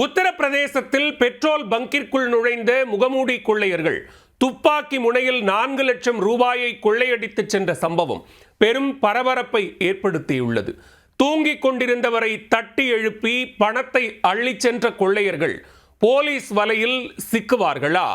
உத்தரப்பிரதேசத்தில் பெட்ரோல் பங்கிற்குள் நுழைந்த முகமூடி கொள்ளையர்கள் துப்பாக்கி முனையில் 4 லட்சம் ரூபாயை கொள்ளையடித்து சென்ற சம்பவம் பெரும் பரபரப்பை ஏற்படுத்தியுள்ளது. தூங்கிக் கொண்டிருந்தவரை தட்டி எழுப்பி பணத்தை அள்ளிச் சென்ற கொள்ளையர்கள் போலீஸ் வலையில் சிக்குவார்களா?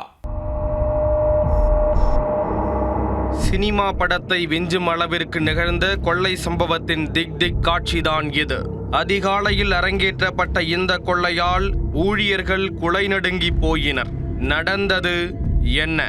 சினிமா படத்தை விஞ்சும் அளவிற்கு நிகழ்ந்த கொள்ளை சம்பவத்தின் திக் காட்சிதான் இது. அதிகாலையில் அரங்கேற்றப்பட்ட இந்த கொள்ளையால் ஊழியர்கள் குலை நடுங்கி போயினர். நடந்தது என்ன?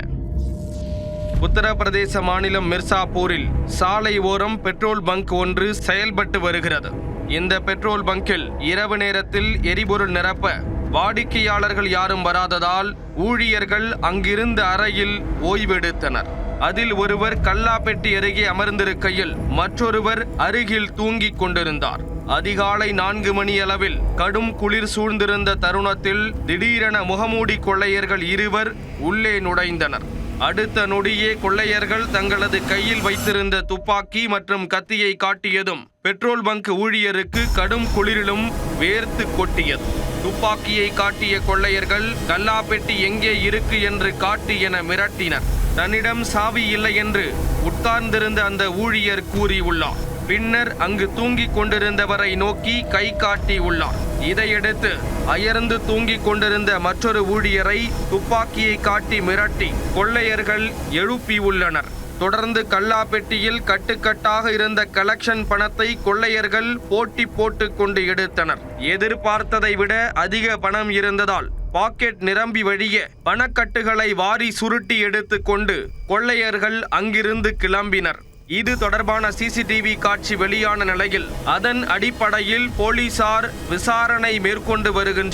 உத்தரப்பிரதேச மாநிலம் மிர்சாப்பூரில் சாலை ஓரம் பெட்ரோல் பங்க் ஒன்று செயல்பட்டு வருகிறது. இந்த பெட்ரோல் பங்கில் இரவு நேரத்தில் எரிபொருள் நிரப்ப வாடிக்கையாளர்கள் யாரும் வராததால் ஊழியர்கள் அங்கிருந்த அறையில் ஓய்வெடுத்தனர். அதில் ஒருவர் கல்லாப்பெட்டி அருகே அமர்ந்திருக்கையில் மற்றொருவர் அருகில் தூங்கிக் கொண்டிருந்தார். அதிகாலை 4 மணி அளவில் கடும் குளிர் சூழ்ந்திருந்த தருணத்தில் திடீரென முகமூடி கொள்ளையர்கள் இருவர் உள்ளே நுழைந்தனர். அடுத்த நொடியே கொள்ளையர்கள் தங்களது கையில் வைத்திருந்த துப்பாக்கி மற்றும் கத்தியை காட்டியதும் பெட்ரோல் பங்க் ஊழியருக்கு கடும் குளிரிலும் வேர்த்து கொட்டியது. துப்பாக்கியை காட்டிய கொள்ளையர்கள் கல்லாப்பெட்டி எங்கே இருக்கு என்று காட்டு என மிரட்டினர். தன்னிடம் சாவி இல்லை என்று உட்கார்ந்திருந்த அந்த ஊழியர் கூறியுள்ளார். பின்னர் அங்கு தூங்கிக் கொண்டிருந்தவரை நோக்கி கை காட்டி உள்ளார். இதையடுத்து அயர்ந்து தூங்கிக் கொண்டிருந்த மற்றொரு ஊழியரை துப்பாக்கியை காட்டி மிரட்டி கொள்ளையர்கள் எழுப்பியுள்ளனர். தொடர்ந்து கல்லாப்பெட்டியில் கட்டுக்கட்டாக இருந்த கலெக்ஷன் பணத்தை கொள்ளையர்கள் போட்டி போட்டு கொண்டு எடுத்தனர். எதிர்பார்த்ததை விட அதிக பணம் இருந்ததால் பாக்கெட் நிரம்பி வழிய பணக்கட்டுகளை வாரி சுருட்டி எடுத்து கொண்டு கொள்ளையர்கள் அங்கிருந்து கிளம்பினர். இது தொடர்பான சிசிடிவி காட்சி வெளியான நிலையில் அதன் அடிப்படையில் போலீசார் விசாரணை மேற்கொண்டு வருகின்றனர்.